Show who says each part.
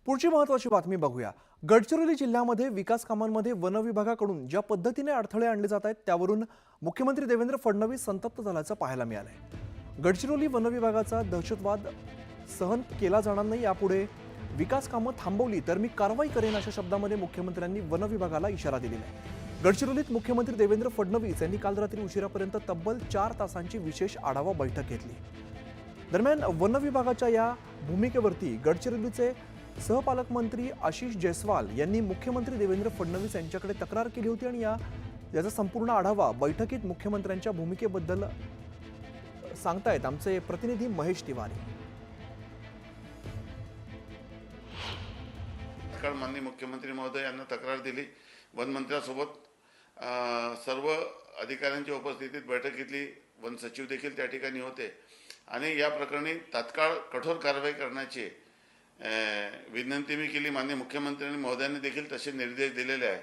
Speaker 1: पुढची महत्त्वाची बातमी बघूया। गडचिरोली जिल्ह्यामध्ये विकास कामांमध्ये वन विभागाकडून ज्या पद्धतीने अडथळे आणले जात आहेत त्यावरून मुख्यमंत्री देवेंद्र फडणवीस संतप्त झाल्याचं पाहायला मिळालंय। गडचिरोली वन विभागाचा दहशतवाद सहन केला जाणार नाही, यापुढे विकास कामं थांबवली तर मी कारवाई करेन अशा शब्दांमध्ये मुख्यमंत्र्यांनी वन विभागाला इशारा दिलेला आहे। गडचिरोलीत मुख्यमंत्री देवेंद्र फडणवीस यांनी काल रात्री उशिरापर्यंत तब्बल 4 तासांची विशेष आढावा बैठक घेतली। दरम्यान वन विभागाच्या या भूमिकेवरती गडचिरोलीचे सहपालकमंत्री आशिष जयस्वाल यांनी मुख्यमंत्री देवेंद्र फडणवीस यांच्याकडे तक्रार केली होती आणि याचा संपूर्ण आढावा बैठकीत मुख्यमंत्र्यांच्या भूमिकेबद्दल सांगतायत आमचे प्रतिनिधी महेश तिवारी।
Speaker 2: काल माननीय मुख्यमंत्री महोदय यांना तक्रार दिली। वन मंत्र्यांसोबत सर्व अधिकाऱ्यांच्या उपस्थितीत बैठक घेतली। वन सचिव देखील त्या ठिकाणी होते आणि या प्रकरणी तात्काळ कठोर कारवाई करण्याची विनंती मी केली। माननीय मुख्यमंत्र्यांनी महोदयांनी देखील तसे निर्देश दिलेले आहे।